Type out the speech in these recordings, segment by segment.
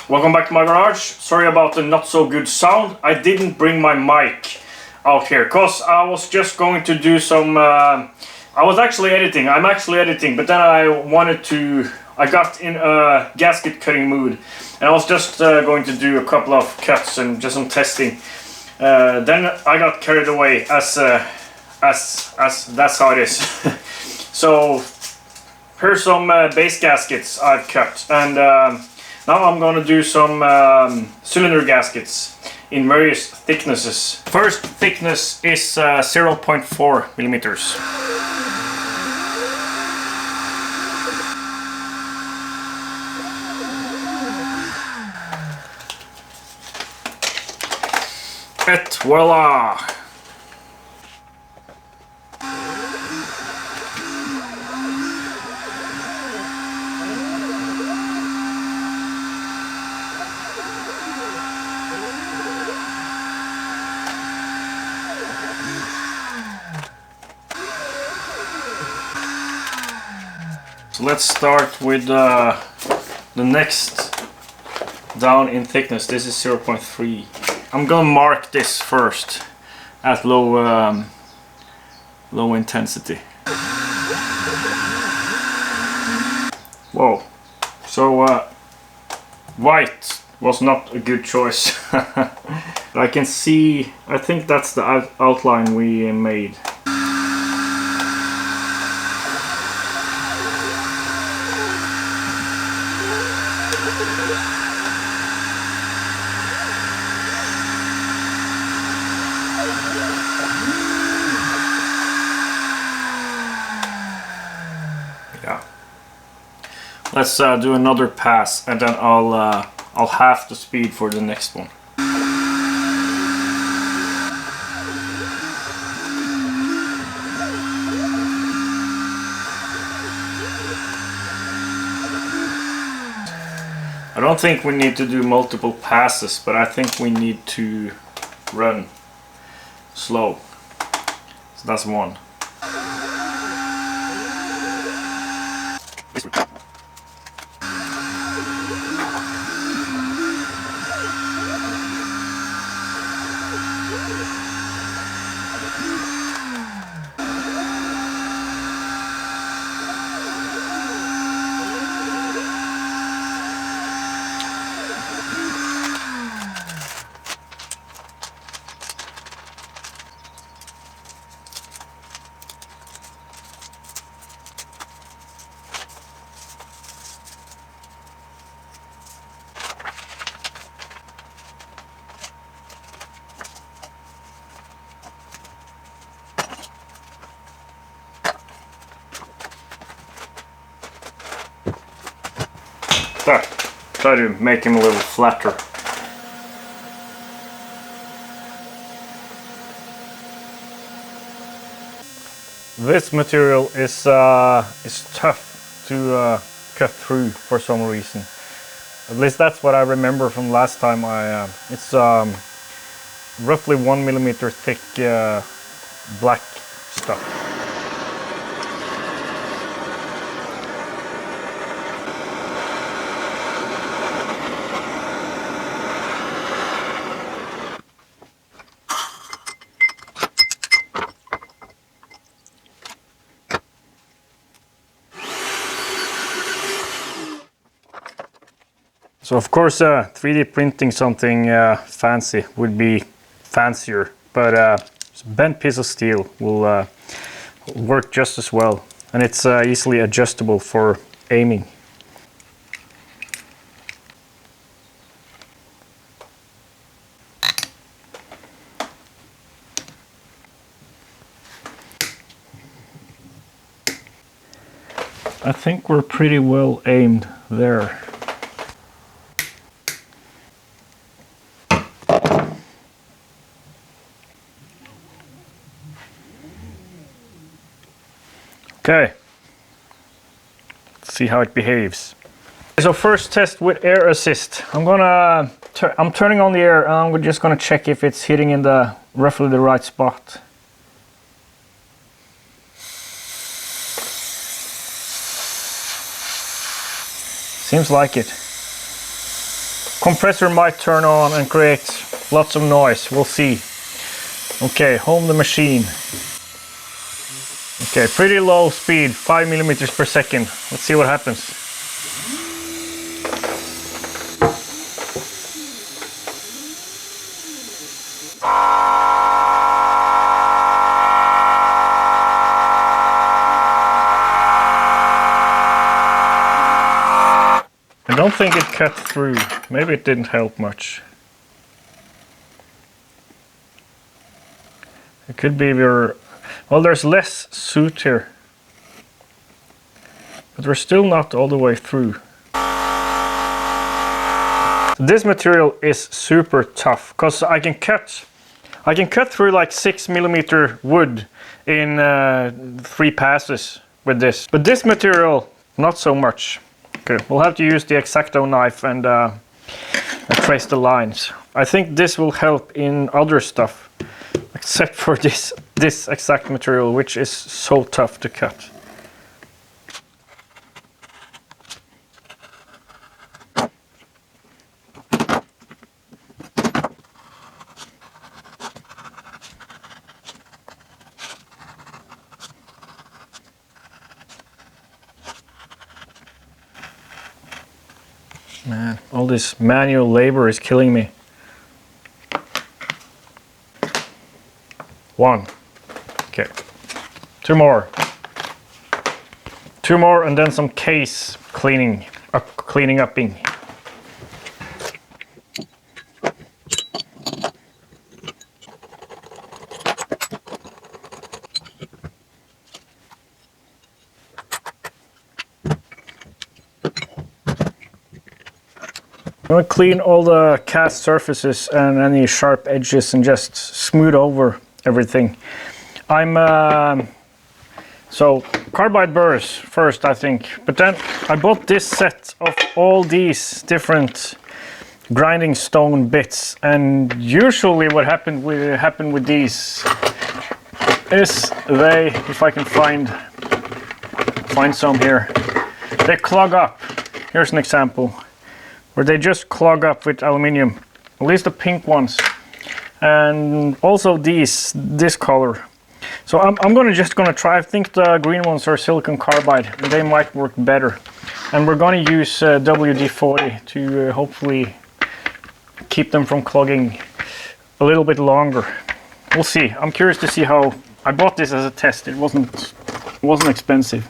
Welcome back to my garage. Sorry about the not so good sound. I didn't bring my mic out here because I was just going to do some I was actually editing. I'm actually editing, but then I got in a gasket cutting mood and I was just going to do a couple of cuts and just some testing. Then I got carried away as that's how it is. So here's some base gaskets I've cut, and now I'm gonna do some cylinder gaskets in various thicknesses. First thickness is 0.4 millimeters. Et voila! So let's start with the next down in thickness. This is 0.3. I'm gonna mark this first at low intensity. Whoa! So white was not a good choice. I can see. I think that's the outline we made. Let's do another pass, and then I'll half the speed for the next one. I don't think we need to do multiple passes, but I think we need to run slow. So that's one. There. Try to make him a little flatter. This material is tough to cut through for some reason. At least that's what I remember from last time. It's roughly 1 millimeter thick black stuff. So of course 3D printing something fancy would be fancier, but a bent piece of steel will work just as well, and it's easily adjustable for aiming. I think we're pretty well aimed there. Okay, let's see how it behaves. So first test with air assist. I'm turning on the air, and I'm just gonna check if it's hitting in the roughly the right spot. Seems like it. compressor might turn on and create lots of noise. We'll see. Okay, home the machine. Okay, pretty low speed, 5 millimeters per second. Let's see what happens. I don't think it cut through. Maybe it didn't help much. It could be well, there's less soot here. But we're still not all the way through. This material is super tough because I can cut through like 6 millimeter wood in 3 passes with this. But this material, not so much. Okay, we'll have to use the X-Acto knife and trace the lines. I think this will help in other stuff, except for this exact material, which is so tough to cut. Man, all this manual labor is killing me. 1. Okay. 2 more. 2 more and then some case cleaning upping. I'm going to clean all the cast surfaces and any sharp edges and just smooth over everything. So carbide burrs first, I think, but then I bought this set of all these different grinding stone bits, and usually what happened with these is if I can find some here, they clog up. Here's an example where they just clog up with aluminium, at least the pink ones, and also this color. So I'm just gonna try. I think the green ones are silicon carbide, and they might work better. And we're gonna use WD-40 to hopefully keep them from clogging a little bit longer. We'll see. I'm curious to see how. I bought this as a test. It wasn't expensive.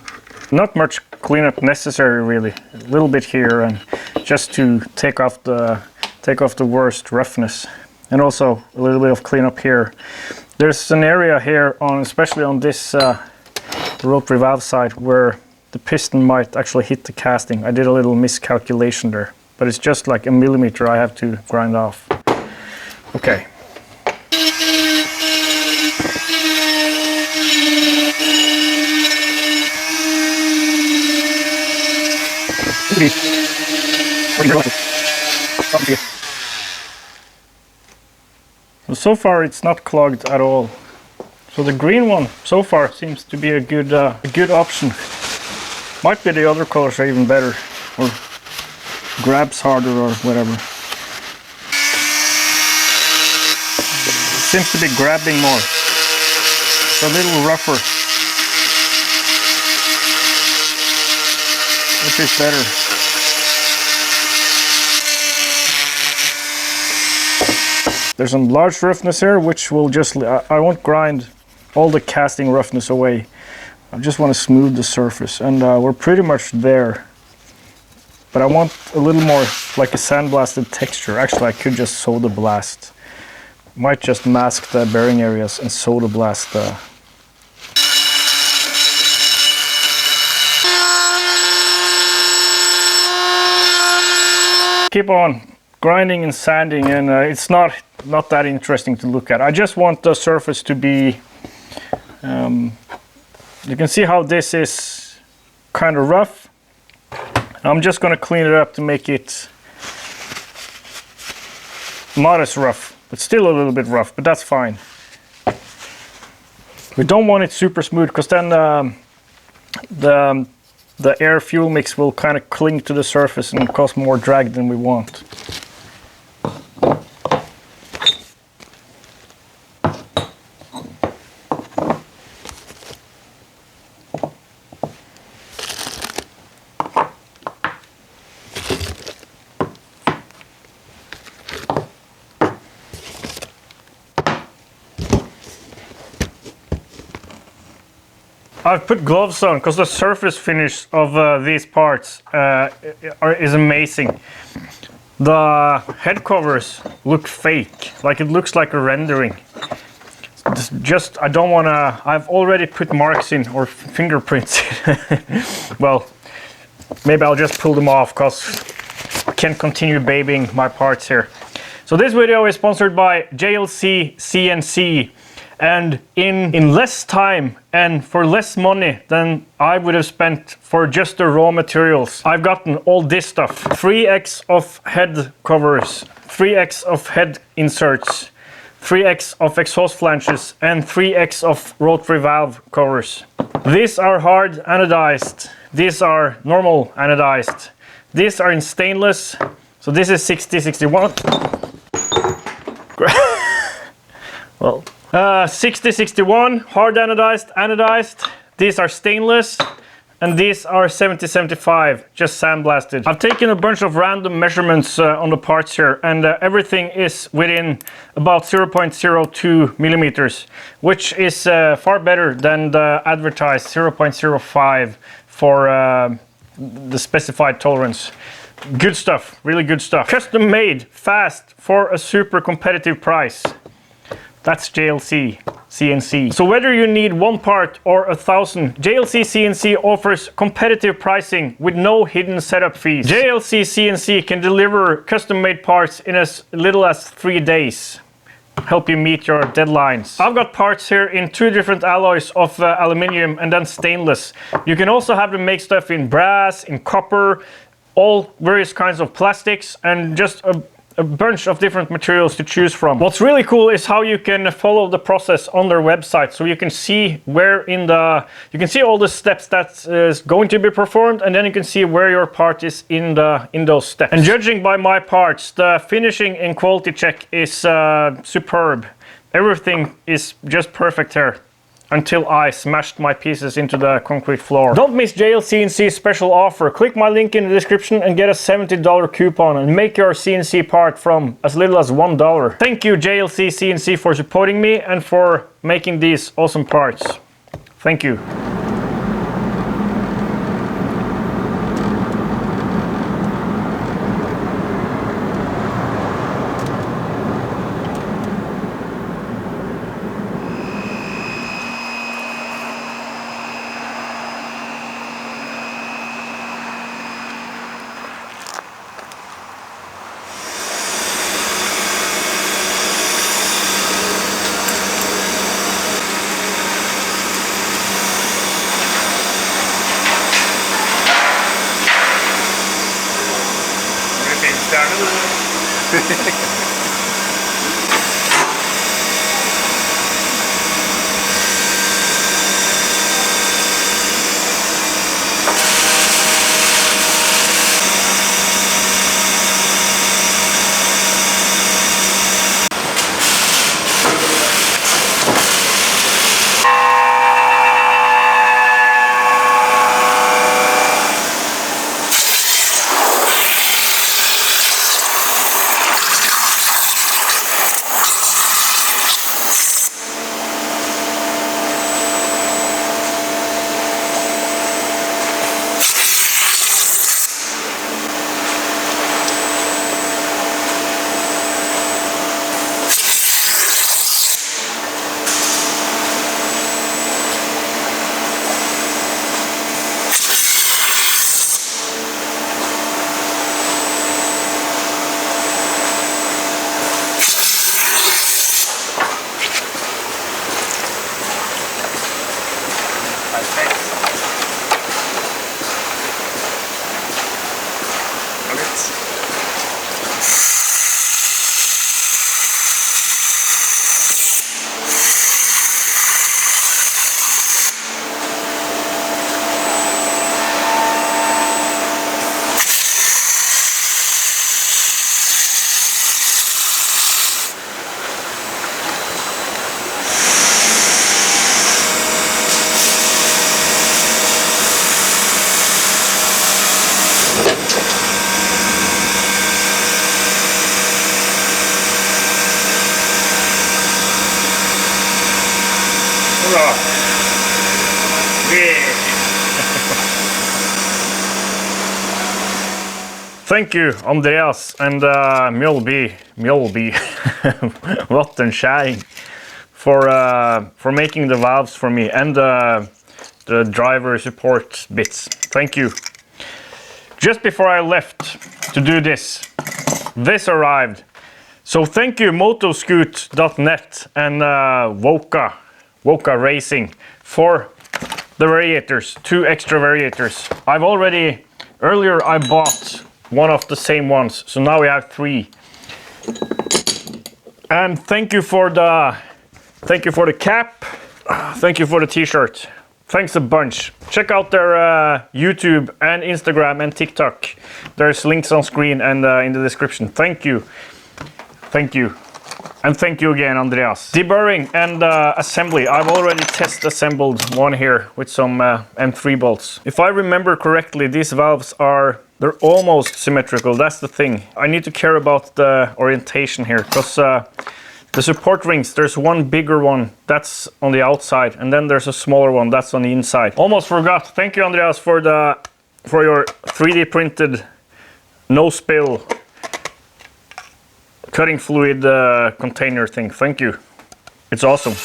Not much cleanup necessary really. A little bit here, and just to take off the worst roughness, and also a little bit of cleanup here. There's an area here especially on this rotary valve side, where the piston might actually hit the casting. I did a little miscalculation there, but it's just like a millimeter I have to grind off. Okay. So far it's not clogged at all. So the green one so far seems to be a good option. Might be the other colors are even better, or grabs harder or whatever. Seems to be grabbing more. It's a little rougher, which is better. There's some large roughness here, which will just, I won't grind all the casting roughness away. I just want to smooth the surface, and we're pretty much there. But I want a little more like a sandblasted texture. Actually, I could just soda blast. Might just mask the bearing areas and soda blast the. Keep on grinding and sanding, and it's not that interesting to look at. I just want the surface to be, you can see how this is kind of rough. I'm just going to clean it up to make it not as rough, but still a little bit rough, but that's fine. We don't want it super smooth, because then the air fuel mix will kind of cling to the surface and cause more drag than we want. I've put gloves on because the surface finish of these parts is amazing. The head covers look fake, like it looks like a rendering. I don't want to, I've already put marks in, or fingerprints. Well, maybe I'll just pull them off because I can't continue babying my parts here. So this video is sponsored by JLC CNC, and in less time and for less money than I would have spent for just the raw materials, I've gotten all this stuff. 3x of head covers, 3x of head inserts, 3x of exhaust flanges, and 3x of rotary valve covers. These are hard anodized, these are normal anodized, these are in stainless, so this is 6061. Well, 6061 hard anodized, these are stainless, and these are 7075 just sandblasted. I've taken a bunch of random measurements on the parts here, and everything is within about 0.02 millimeters, which is far better than the advertised 0.05 for the specified tolerance. Good stuff, really good stuff. Custom made, fast, for a super competitive price. That's JLC CNC. So whether you need one part or 1,000, JLC CNC offers competitive pricing with no hidden setup fees. JLC CNC can deliver custom-made parts in as little as 3 days. Help you meet your deadlines. I've got parts here in 2 different alloys of aluminium and then stainless. You can also have them make stuff in brass, in copper, all various kinds of plastics, and just a bunch of different materials to choose from. What's really cool is how you can follow the process on their website, so you can see where you can see all the steps that is going to be performed, and then you can see where your part is in those steps. And judging by my parts, the finishing and quality check is superb. Everything is just perfect here, until I smashed my pieces into the concrete floor. Don't miss JLC CNC's special offer. Click my link in the description and get a $70 coupon and make your CNC part from as little as $1. Thank you JLC CNC for supporting me and for making these awesome parts. Thank you. thank you, Andreas and Mjölby Vattenskärring for making the valves for me and the driver support bits. Thank you. Just before I left to do this arrived. So thank you Motoscoot.net and VOCA Racing for the variators, 2 extra variators. Earlier I bought one of the same ones, so now we have 3. And thank you for the cap. Thank you for the t-shirt. Thanks a bunch. Check out their YouTube and Instagram and TikTok. There's links on screen and in the description. Thank you. Thank you. And thank you again, Andreas. Deburring and assembly. I've already test assembled one here with some M3 bolts. If I remember correctly, these valves they're almost symmetrical. That's the thing. I need to care about the orientation here, because the support rings, there's one bigger one that's on the outside, and then there's a smaller one that's on the inside. Almost forgot. Thank you, Andreas, for your 3D printed no spill cutting fluid container thing. Thank you. It's awesome.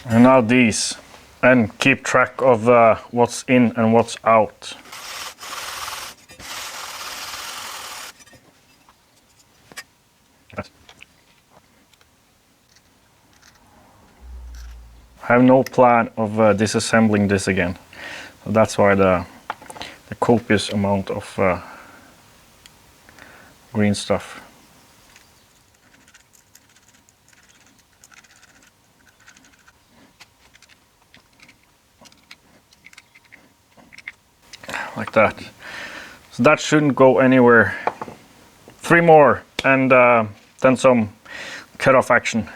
And now these, and keep track of what's in and what's out. I have no plan of disassembling this again, so that's why the copious amount of green stuff. Like that. So that shouldn't go anywhere. 3 more and then some cut-off action.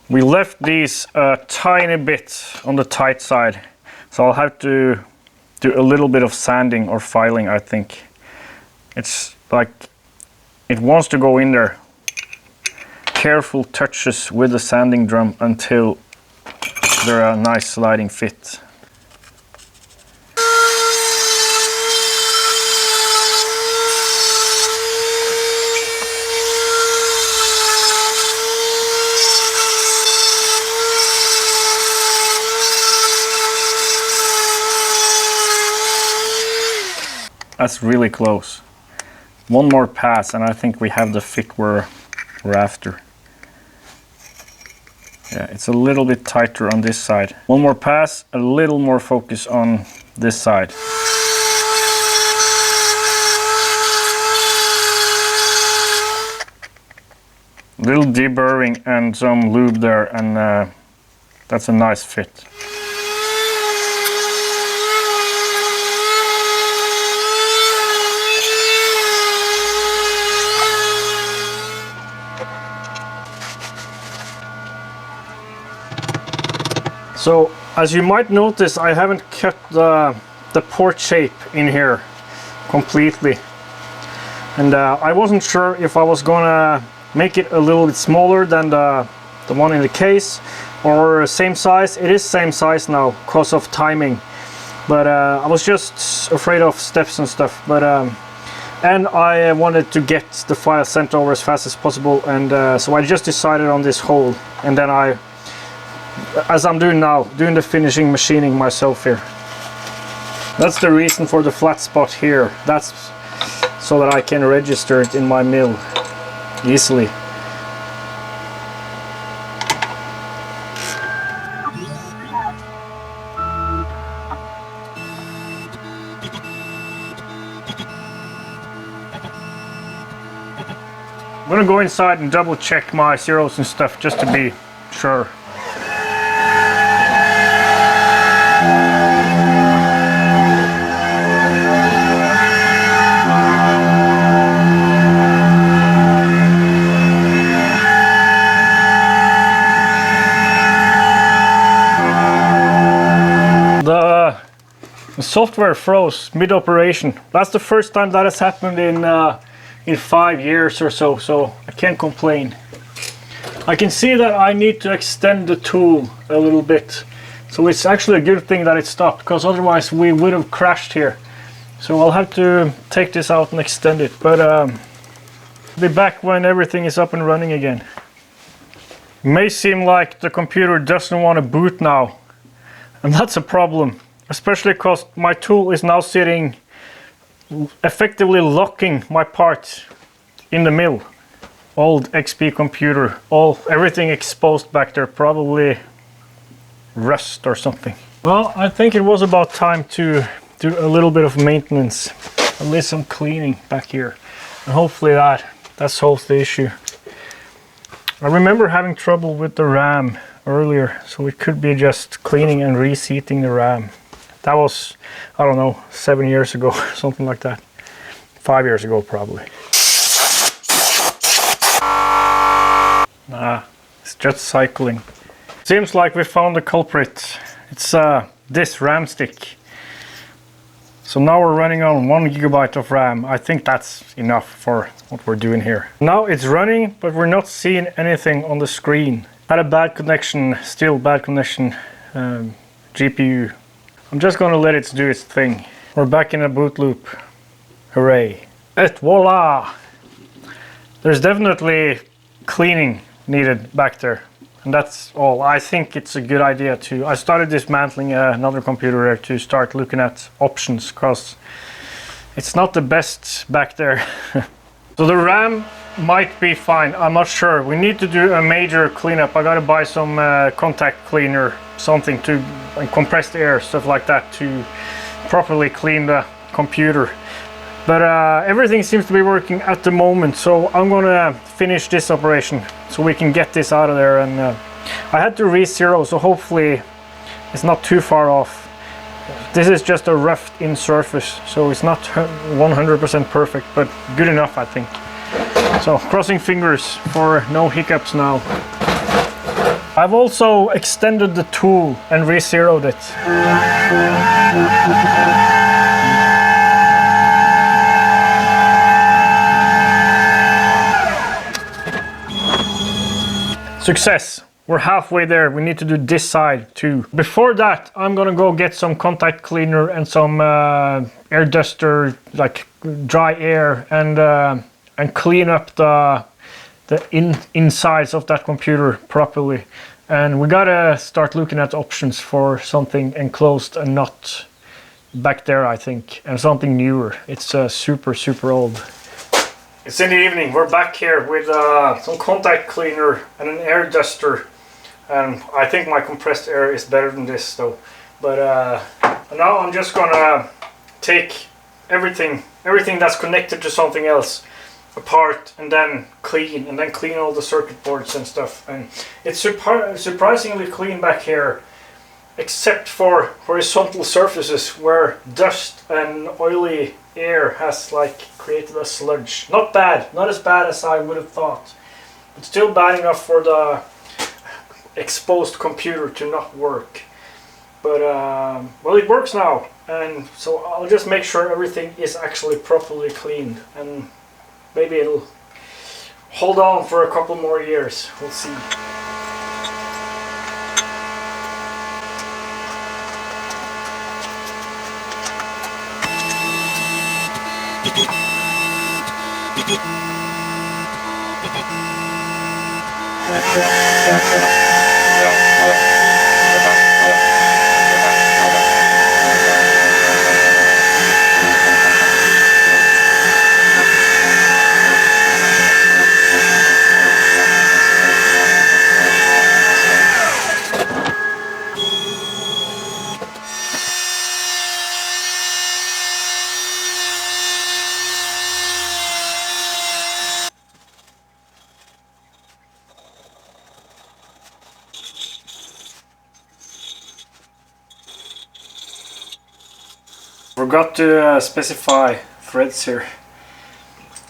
We left these a tiny bit on the tight side. So I'll have to do a little bit of sanding or filing, I think. It's like, it wants to go in there. Careful touches with the sanding drum until they're a nice sliding fit. That's really close. One more pass and I think we have the fit we're after. Yeah, it's a little bit tighter on this side. One more pass, a little more focus on this side. Little deburring and some lube there, and that's a nice fit. So, as you might notice, I haven't cut the port shape in here completely. And I wasn't sure if I was gonna make it a little bit smaller than the one in the case, or same size. It is same size now because of timing. But I was just afraid of steps and stuff. But and I wanted to get the file sent over as fast as possible, and so I just decided on this hole, and then as I'm doing now, doing the finishing machining myself here. That's the reason for the flat spot here. That's so that I can register it in my mill easily. I'm gonna go inside and double check my zeros and stuff just to be sure. The software froze mid-operation. That's the first time that has happened in 5 years or so, so I can't complain. I can see that I need to extend the tool a little bit. So it's actually a good thing that it stopped, because otherwise we would have crashed here. So I'll have to take this out and extend it, but be back when everything is up and running again. It may seem like the computer doesn't want to boot now, and that's a problem. Especially because my tool is now sitting, effectively locking my parts in the mill. Old XP computer, everything exposed back there, probably rust or something. Well, I think it was about time to do a little bit of maintenance, at least some cleaning back here, and hopefully that solves the issue. I remember having trouble with the RAM earlier, so it could be just cleaning and reseating the RAM. That was, I don't know, 7 years ago, something like that. 5 years ago, probably. Nah, it's just cycling. Seems like we found the culprit. It's this RAM stick. So now we're running on 1 GB of RAM. I think that's enough for what we're doing here. Now it's running, but we're not seeing anything on the screen. Had a bad connection, still bad connection, GPU. I'm just gonna let it do its thing. We're back in a boot loop. Hooray. Et voila! There's definitely cleaning needed back there. And that's all. I think it's a good idea to... I started dismantling another computer there to start looking at options, because it's not the best back there. So the RAM might be fine, I'm not sure. We need to do a major cleanup. I gotta buy some contact cleaner, something to compressed air, stuff like that, to properly clean the computer. But everything seems to be working at the moment, so I'm gonna finish this operation so we can get this out of there. And I had to re-zero, so hopefully it's not too far off. This is just a roughed in surface, so it's not 100% perfect, but good enough, I think. So crossing fingers for no hiccups now. I've also extended the tool and re-zeroed it. Success! We're halfway there. We need to do this side too. Before that, I'm gonna go get some contact cleaner and some air duster, like dry air, and clean up the insides of that computer properly. And we gotta start looking at options for something enclosed and not back there, I think, and something newer. It's super old. It's in the evening. We're back here with some contact cleaner and an air duster. And I think my compressed air is better than this though. But now I'm just gonna take everything that's connected to something else apart, and then clean all the circuit boards and stuff. And it's surprisingly clean back here, except for horizontal surfaces where dust and oily air has like created a sludge. Not bad, not as bad as I would have thought, but still bad enough for the exposed computer to not work. But well, it works now, and so I'll just make sure everything is actually properly cleaned, and maybe it'll hold on for a couple more years. We'll see. forgot to specify threads here.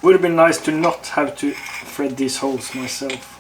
Would have been nice to not have to thread these holes myself.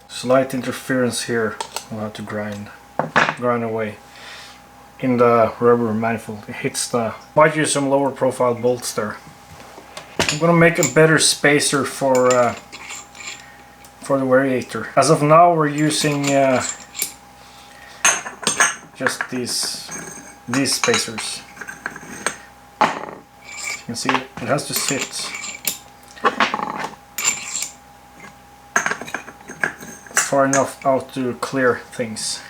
Slight interference here. We'll have to grind away in the rubber manifold. It hits the. Might use some lower profile bolts there. I'm gonna make a better spacer for the variator. As of now, we're using just these spacers. As you can see, it has to sit far enough out to clear things.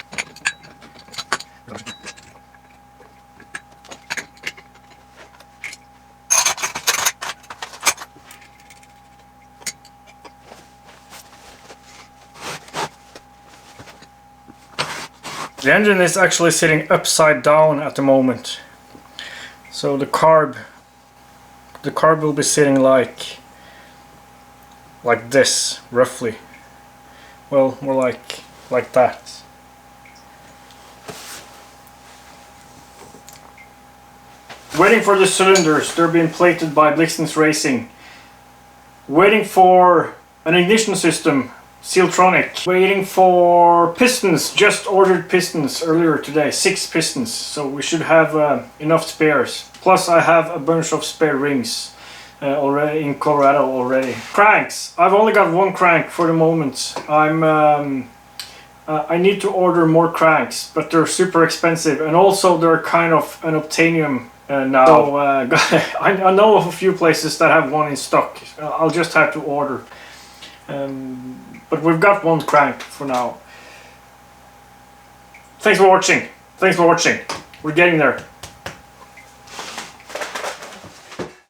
The engine is actually sitting upside down at the moment, so the carb will be sitting like this roughly. Well, more like that. Waiting for the cylinders. They're being plated by Emot Racing. Waiting for an ignition system, Sealtronic. Waiting for pistons. Just ordered pistons earlier today. 6 pistons. So we should have enough spares. Plus I have a bunch of spare rings. Already in Colorado already. Cranks. I've only got 1 crank for the moment. I need to order more cranks, but they're super expensive, and also they're kind of an obtainium now. So I know of a few places that have one in stock. I'll just have to order. But we've got 1 crank for now. Thanks for watching. We're getting there.